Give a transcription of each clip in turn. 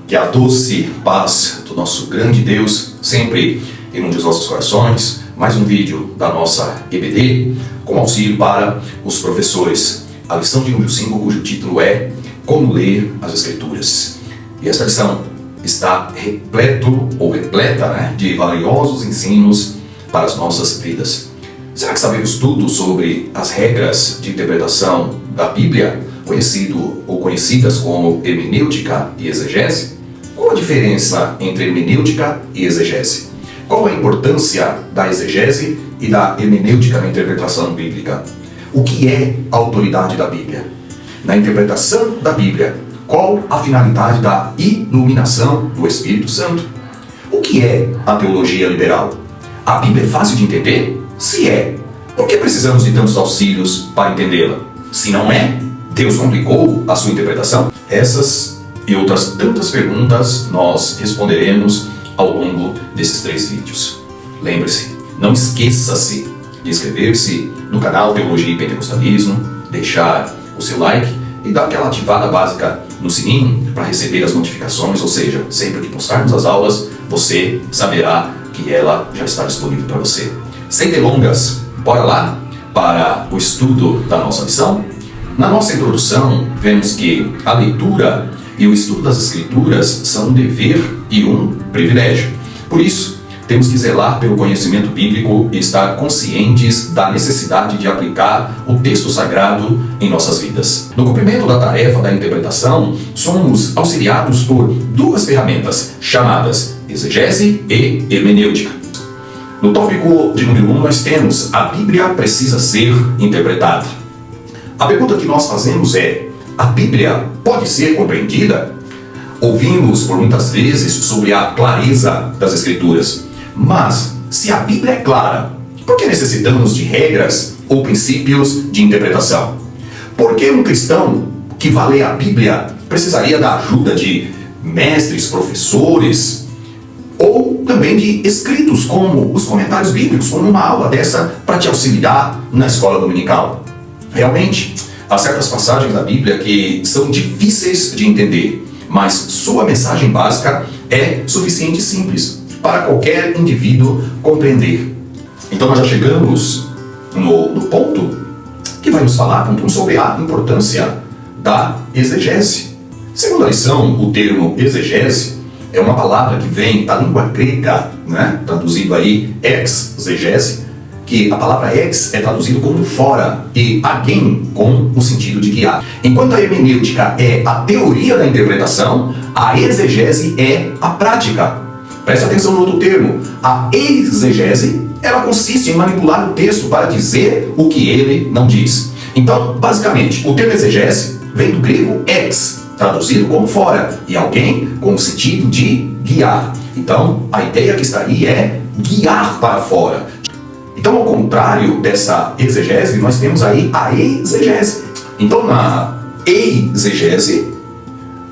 Que a doce paz do nosso grande Deus sempre inunde os nossos corações. Mais um vídeo da nossa EBD com auxílio para os professores. A lição de número 5, cujo título é Como Ler as Escrituras. E esta lição está repleta de valiosos ensinos para as nossas vidas. Será que sabemos tudo sobre as regras de interpretação da Bíblia, conhecidas como hermenêutica e exegese? Qual a diferença entre hermenêutica e exegese? Qual a importância da exegese e da hermenêutica na interpretação bíblica? O que é a autoridade da Bíblia? Na interpretação da Bíblia, qual a finalidade da iluminação do Espírito Santo? O que é a teologia liberal? A Bíblia é fácil de entender? Se é, por que precisamos de tantos auxílios para entendê-la? Se não é, Deus complicou a sua interpretação? Essas e outras tantas perguntas nós responderemos ao longo desses 3 vídeos. Lembre-se, não esqueça-se de inscrever-se no canal Teologia e Pentecostalismo, deixar o seu like e dar aquela ativada básica no sininho para receber as notificações, ou seja, sempre que postarmos as aulas, você saberá que ela já está disponível para você. Sem delongas, bora lá para o estudo da nossa lição? Na nossa introdução, vemos que a leitura e o estudo das Escrituras são um dever e um privilégio. Por isso, temos que zelar pelo conhecimento bíblico e estar conscientes da necessidade de aplicar o texto sagrado em nossas vidas. No cumprimento da tarefa da interpretação, somos auxiliados por 2 ferramentas chamadas exegese e hermenêutica. No tópico de número 1, nós temos: a Bíblia precisa ser interpretada. A pergunta que nós fazemos é: a Bíblia pode ser compreendida? Ouvimos por muitas vezes sobre a clareza das Escrituras. Mas, se a Bíblia é clara, por que necessitamos de regras ou princípios de interpretação? Por que um cristão que vai ler a Bíblia precisaria da ajuda de mestres, professores, ou também de escritos como os comentários bíblicos, como uma aula dessa para te auxiliar na escola dominical? Realmente, há certas passagens da Bíblia que são difíceis de entender, mas sua mensagem básica é suficiente e simples para qualquer indivíduo compreender. Então nós já chegamos no ponto que vai nos falar sobre a importância da exegese. Segundo a lição, o termo exegese é uma palavra que vem da língua grega, traduzido aí exegese, que a palavra ex é traduzido como fora e agen com o sentido de guiar. Enquanto a hermenêutica é a teoria da interpretação, a exegese é a prática. Preste atenção no outro termo. A exegese, ela consiste em manipular o texto para dizer o que ele não diz. Então, basicamente, o termo exegese vem do grego ex, traduzido como fora, e alguém com o sentido de guiar. Então, a ideia que está aí é guiar para fora. Então, ao contrário dessa exegese, nós temos aí a exegese. Então, na exegese,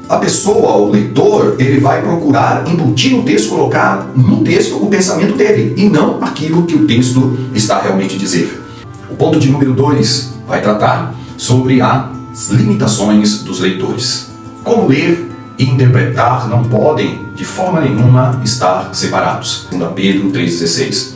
a pessoa, o leitor, ele vai procurar embutir no texto, colocar no texto o pensamento dele, e não aquilo que o texto está realmente dizendo. O ponto de número 2 vai tratar sobre as limitações dos leitores. Como ler e interpretar não podem, de forma nenhuma, estar separados. 2 Pedro 3,16.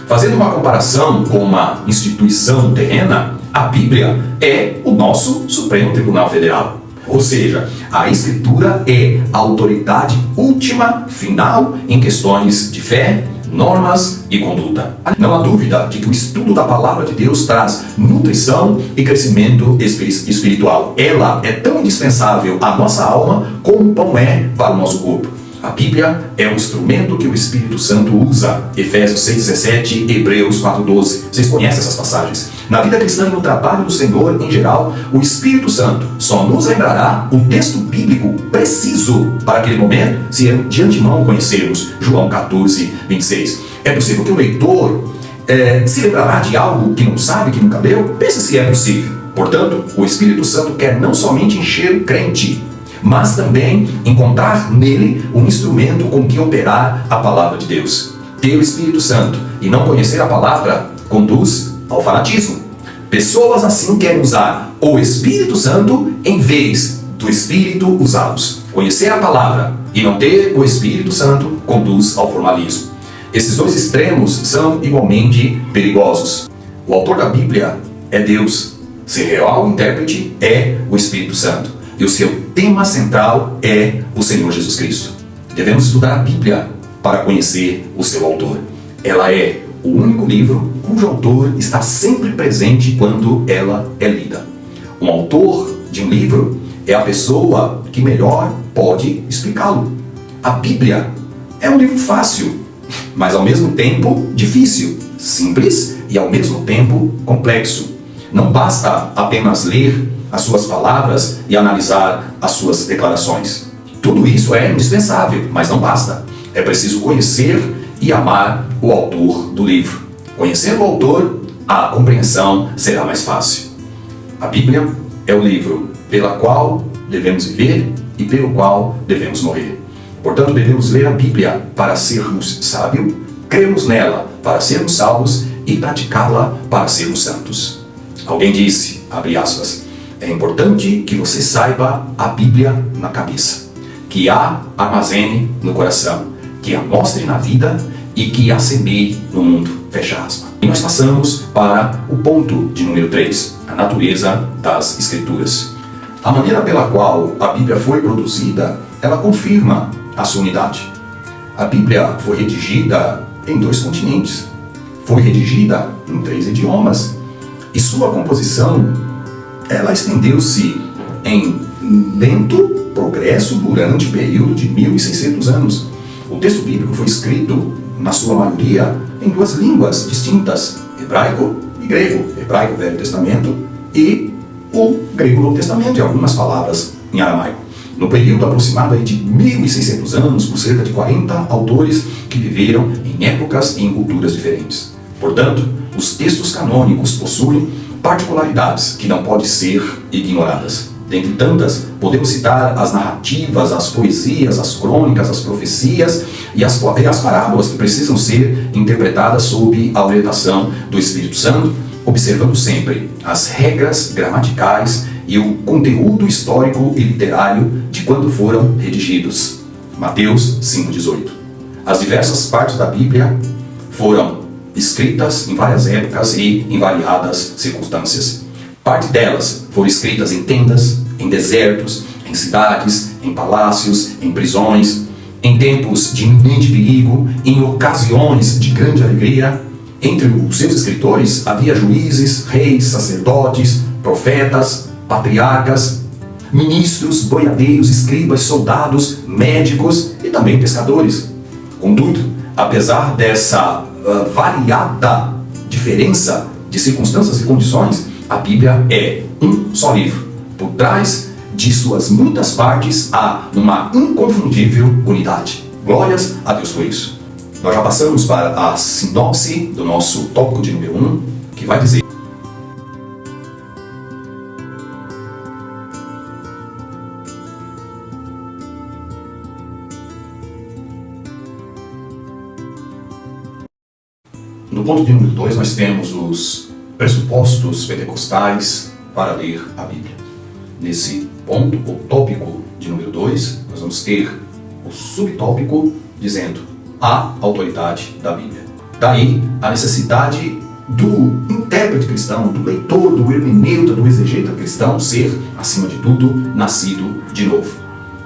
Fazendo uma comparação com uma instituição terrena, a Bíblia é o nosso Supremo Tribunal Federal. Ou seja, a Escritura é a autoridade última, final, em questões de fé, normas e conduta. Não há dúvida de que o estudo da Palavra de Deus traz nutrição e crescimento espiritual. Ela é tão indispensável à nossa alma como o pão é para o nosso corpo. A Bíblia é um instrumento que o Espírito Santo usa. Efésios 6,17, Hebreus 4,12. Vocês conhecem essas passagens? Na vida cristã e no trabalho do Senhor em geral, o Espírito Santo só nos lembrará o texto bíblico preciso para aquele momento, se de antemão conhecermos. João 14,26. É possível que o leitor se lembrará de algo que não sabe, que nunca leu? Pense se é possível. Portanto, o Espírito Santo quer não somente encher o crente, mas também encontrar nele um instrumento com que operar a palavra de Deus. Ter o Espírito Santo e não conhecer a palavra conduz ao fanatismo. Pessoas assim querem usar o Espírito Santo em vez do Espírito usá-los. Conhecer a palavra e não ter o Espírito Santo conduz ao formalismo. Esses dois extremos são igualmente perigosos. O autor da Bíblia é Deus. Seu real intérprete é o Espírito Santo. E o seu tema central é o Senhor Jesus Cristo. Devemos estudar a Bíblia para conhecer o seu autor. Ela é o único livro cujo autor está sempre presente quando ela é lida. Um autor de um livro é a pessoa que melhor pode explicá-lo. A Bíblia é um livro fácil, mas ao mesmo tempo difícil, simples e ao mesmo tempo complexo. Não basta apenas ler as suas palavras e analisar as suas declarações. Tudo isso é indispensável, mas não basta. É preciso conhecer e amar o autor do livro. Conhecendo o autor, a compreensão será mais fácil. A Bíblia é o livro pela qual devemos viver e pelo qual devemos morrer. Portanto, devemos ler a Bíblia para sermos sábios, cremos nela para sermos salvos e praticá-la para sermos santos. Alguém disse, abre aspas, é importante que você saiba a Bíblia na cabeça, que a armazene no coração, que a mostre na vida e que a semeie no mundo, fecha aspas. E nós passamos para o ponto de número 3, a natureza das Escrituras. A maneira pela qual a Bíblia foi produzida, ela confirma a sua unidade. A Bíblia foi redigida em 2 continentes, foi redigida em 3 idiomas, e sua composição, ela estendeu-se em lento progresso durante o período de 1600 anos. O texto bíblico foi escrito, na sua maioria, em 2 línguas distintas, hebraico e grego. Hebraico, Velho Testamento, e o grego, Novo Testamento, e algumas palavras em aramaico. No período aproximado de 1600 anos, por cerca de 40 autores que viveram em épocas e em culturas diferentes. Portanto, os textos canônicos possuem particularidades que não podem ser ignoradas. Dentre tantas, podemos citar as narrativas, as poesias, as crônicas, as profecias e as parábolas que precisam ser interpretadas sob a orientação do Espírito Santo, observando sempre as regras gramaticais e o conteúdo histórico e literário de quando foram redigidos. Mateus 5,18. As diversas partes da Bíblia foram escritas em várias épocas e em variadas circunstâncias. Parte delas foram escritas em tendas, em desertos, em cidades, em palácios, em prisões, em tempos de iminente perigo, em ocasiões de grande alegria. Entre os seus escritores havia juízes, reis, sacerdotes, profetas, patriarcas, ministros, boiadeiros, escribas, soldados, médicos e também pescadores. Contudo, apesar dessa variada diferença de circunstâncias e condições, a Bíblia é um só livro. Por trás de suas muitas partes há uma inconfundível unidade. Glórias a Deus por isso. Nós já passamos para a sinopse do nosso tópico de número 1, que vai dizer: no ponto de número 2, nós temos os pressupostos pentecostais para ler a Bíblia. Nesse ponto, ou tópico de número 2, nós vamos ter o subtópico dizendo a autoridade da Bíblia. Daí a necessidade do intérprete cristão, do leitor, do hermeneuta, do exegeta cristão ser, acima de tudo, nascido de novo.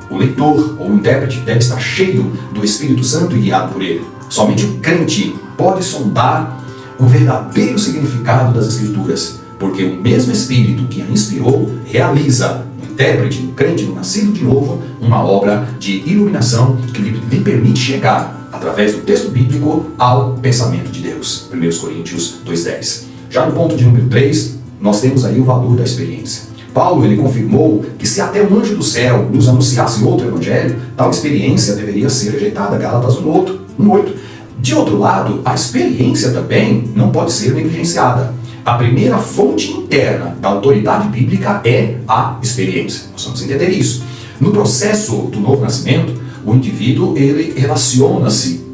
O leitor ou o intérprete deve estar cheio do Espírito Santo e guiado por ele. Somente o crente pode sondar o verdadeiro significado das Escrituras, porque o mesmo Espírito que a inspirou realiza no intérprete, no crente, no nascido de novo, uma obra de iluminação que lhe permite chegar, através do texto bíblico, ao pensamento de Deus. 1 Coríntios 2,10. Já no ponto de número 3, nós temos aí o valor da experiência. Paulo ele confirmou que se até um anjo do céu nos anunciasse outro evangelho, tal experiência deveria ser rejeitada. Gálatas 1,8. De outro lado, a experiência também não pode ser negligenciada. A primeira fonte interna da autoridade bíblica é a experiência. Nós vamos entender isso. No processo do novo nascimento, o indivíduo ele relaciona-se,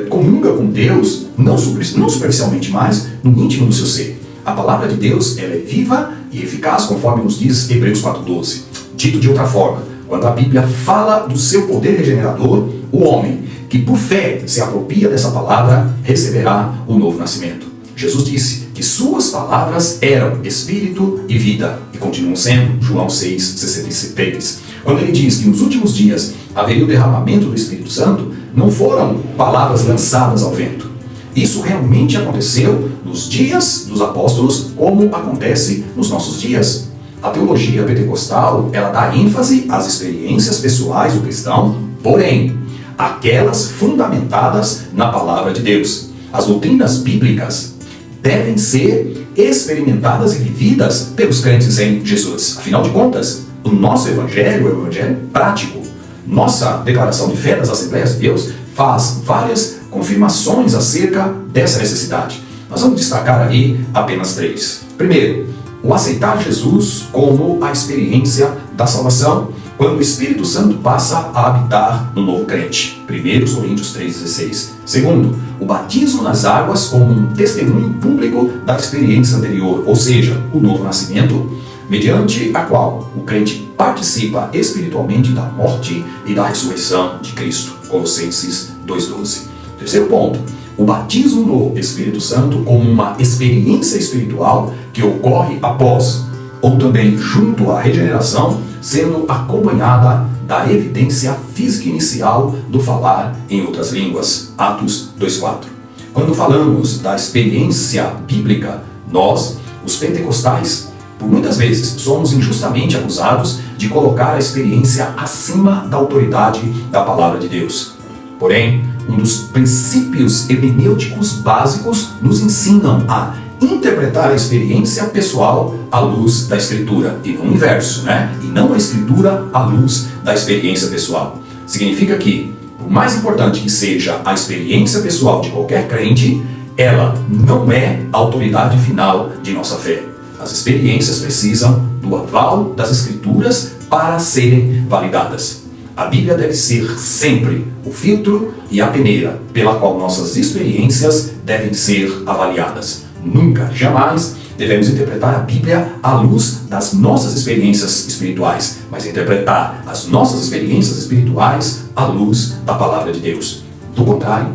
comunga com Deus, não superficialmente, mas no íntimo do seu ser. A palavra de Deus ela é viva e eficaz, conforme nos diz Hebreus 4,12. Dito de outra forma, Quando a Bíblia fala do seu poder regenerador, o homem que por fé se apropria dessa palavra receberá o novo nascimento. Jesus disse que suas palavras eram espírito e vida, e continuam sendo, João 6,63. Quando ele diz que nos últimos dias haveria o derramamento do Espírito Santo, não foram palavras lançadas ao vento. Isso realmente aconteceu nos dias dos apóstolos, como acontece nos nossos dias. A teologia pentecostal, ela dá ênfase às experiências pessoais do cristão, porém, aquelas fundamentadas na palavra de Deus. As doutrinas bíblicas devem ser experimentadas e vividas pelos crentes em Jesus. Afinal de contas, o nosso evangelho é um evangelho prático. Nossa declaração de fé das Assembleias de Deus faz várias confirmações acerca dessa necessidade. Nós vamos destacar aí apenas 3. Primeiro, o aceitar Jesus como a experiência da salvação, quando o Espírito Santo passa a habitar no novo crente. 1 Coríntios 3,16. Segundo, o batismo nas águas como um testemunho público da experiência anterior, ou seja, o novo nascimento, mediante a qual o crente participa espiritualmente da morte e da ressurreição de Cristo. Colossenses 2,12. Terceiro ponto, o batismo no Espírito Santo como uma experiência espiritual que ocorre após, ou também junto à regeneração, sendo acompanhada da evidência física inicial do falar em outras línguas. Atos 2,4. Quando falamos da experiência bíblica, nós, os pentecostais, por muitas vezes somos injustamente acusados de colocar a experiência acima da autoridade da palavra de Deus. Porém, um dos princípios hermenêuticos básicos nos ensinam a interpretar a experiência pessoal à luz da Escritura, e não o inverso, né? E não a Escritura à luz da experiência pessoal. Significa que, por mais importante que seja a experiência pessoal de qualquer crente, ela não é a autoridade final de nossa fé. As experiências precisam do aval das Escrituras para serem validadas. A Bíblia deve ser sempre o filtro e a peneira pela qual nossas experiências devem ser avaliadas. Nunca, jamais devemos interpretar a Bíblia à luz das nossas experiências espirituais, mas interpretar as nossas experiências espirituais à luz da palavra de Deus. Do contrário,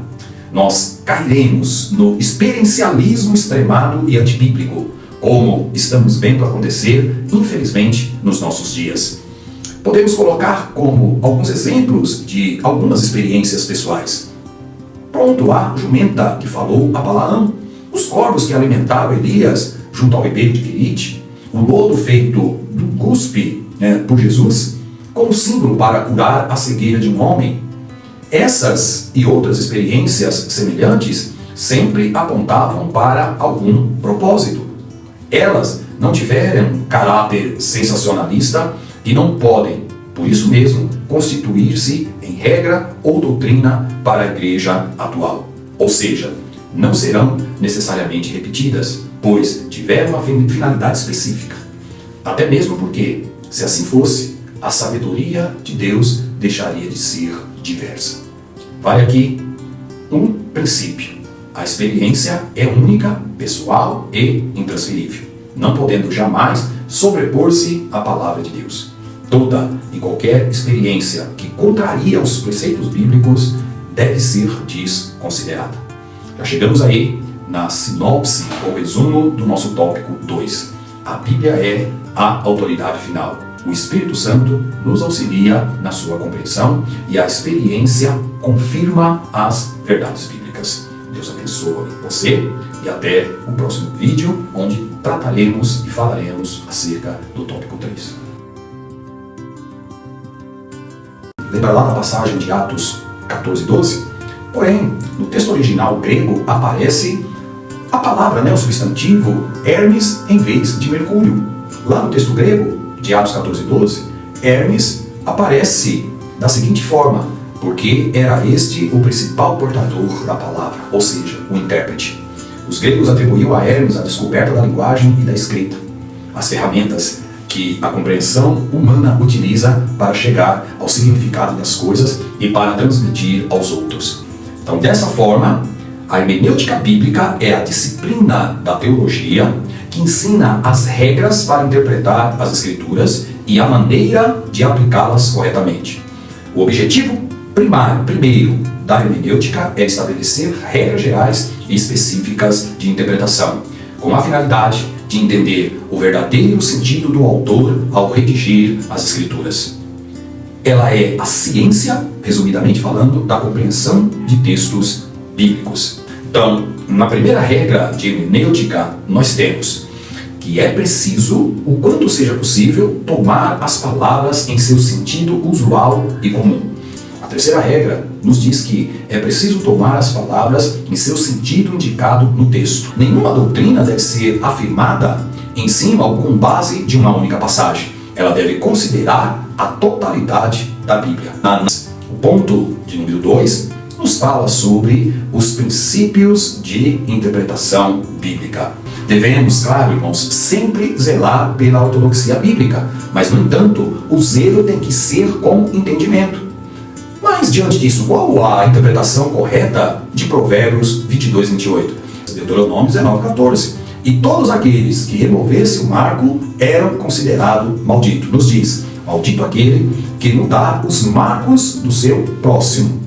nós cairemos no experiencialismo extremado e antibíblico, como estamos vendo acontecer, infelizmente, nos nossos dias. Podemos colocar como alguns exemplos de algumas experiências pessoais. Pronto, a jumenta que falou a Balaão, os corvos que alimentaram Elias junto ao ribeiro de Querite, o lodo feito do cuspe por Jesus, como símbolo para curar a cegueira de um homem. Essas e outras experiências semelhantes sempre apontavam para algum propósito. Elas não tiveram caráter sensacionalista e não podem, por isso mesmo, constituir-se em regra ou doutrina para a igreja atual. Ou seja, não serão necessariamente repetidas, pois tiveram uma finalidade específica. Até mesmo porque, se assim fosse, a sabedoria de Deus deixaria de ser diversa. Vale aqui um princípio. A experiência é única, pessoal e intransferível, não podendo jamais sobrepor-se à palavra de Deus. Toda e qualquer experiência que contraria os preceitos bíblicos deve ser desconsiderada. Já chegamos aí na sinopse ou resumo do nosso tópico 2. A Bíblia é a autoridade final. O Espírito Santo nos auxilia na sua compreensão e a experiência confirma as verdades bíblicas. Deus abençoe você e até o próximo vídeo, onde trataremos e falaremos acerca do tópico 3. Lembra lá na passagem de Atos 14:12? Porém, no texto original grego aparece a palavra, o substantivo Hermes em vez de Mercúrio. Lá no texto grego de Atos 14:12, Hermes aparece da seguinte forma: porque era este o principal portador da palavra, ou seja, o intérprete. Os gregos atribuíam a Hermes a descoberta da linguagem e da escrita, as ferramentas que a compreensão humana utiliza para chegar ao significado das coisas e para transmitir aos outros. Então, dessa forma, a hermenêutica bíblica é a disciplina da teologia que ensina as regras para interpretar as Escrituras e a maneira de aplicá-las corretamente. O objetivo primeiro da hermenêutica é estabelecer regras gerais e específicas de interpretação, com a finalidade de entender o verdadeiro sentido do autor ao redigir as Escrituras. Ela é a ciência, resumidamente falando, da compreensão de textos bíblicos. Então, na primeira regra de hermenêutica, nós temos que é preciso, o quanto seja possível, tomar as palavras em seu sentido usual e comum. A terceira regra nos diz que é preciso tomar as palavras em seu sentido indicado no texto. Nenhuma doutrina deve ser afirmada em cima ou com base de uma única passagem. Ela deve considerar a totalidade da Bíblia. O ponto de número 2 nos fala sobre os princípios de interpretação bíblica. Devemos, claro, irmãos, sempre zelar pela ortodoxia bíblica, mas, no entanto, o zelo tem que ser com entendimento. Mas, diante disso, qual a interpretação correta de Provérbios 22, 28? Deuteronômio 19, 14. E todos aqueles que removessem o marco eram considerados malditos. Nos diz, maldito aquele que não dá os marcos do seu próximo.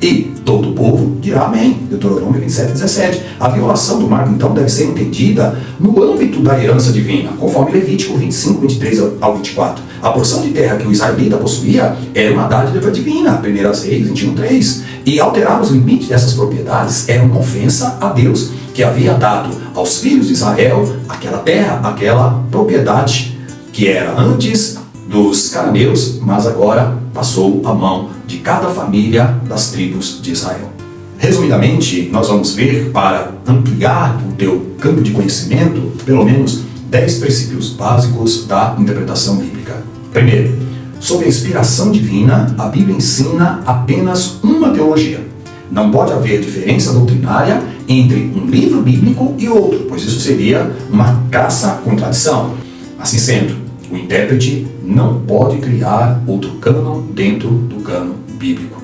E todo o povo dirá amém. Deuteronômio 27, 17. A violação do marco, então, deve ser entendida no âmbito da herança divina, conforme Levítico 25, 23 ao 24. A porção de terra que o israelita possuía era uma dádiva divina, 1 Reis 21, 3. E alterar os limites dessas propriedades era uma ofensa a Deus, que havia dado aos filhos de Israel aquela terra, aquela propriedade que era antes dos cananeus, mas agora passou a mão de cada família das tribos de Israel. Resumidamente, nós vamos ver, para ampliar o teu campo de conhecimento, pelo menos 10 princípios básicos da interpretação bíblica. Primeiro, sob a inspiração divina, a Bíblia ensina apenas uma teologia. Não pode haver diferença doutrinária entre um livro bíblico e outro, pois isso seria uma crassa contradição. Assim sendo, o intérprete não pode criar outro cânon dentro do cânon bíblico.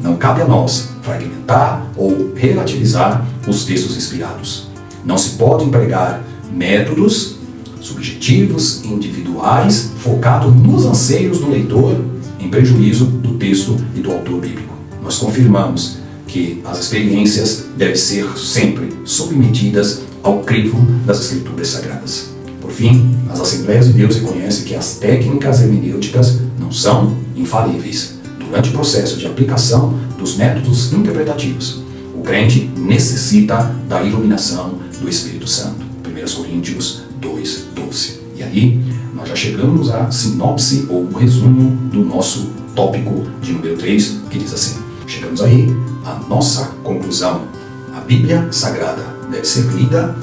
Não cabe a nós fragmentar ou relativizar os textos inspirados. Não se pode empregar métodos subjetivos, individuais, focados nos anseios do leitor, em prejuízo do texto e do autor bíblico. Nós confirmamos que as experiências devem ser sempre submetidas ao crivo das Escrituras Sagradas. Por fim, as Assembleias de Deus reconhecem que as técnicas hermenêuticas não são infalíveis. Durante o processo de aplicação dos métodos interpretativos, o crente necessita da iluminação do Espírito Santo. 1 Coríntios 2, 12. E aí, nós já chegamos à sinopse ou um resumo do nosso tópico de número 3, que diz assim: chegamos aí à nossa conclusão. A Bíblia Sagrada deve ser lida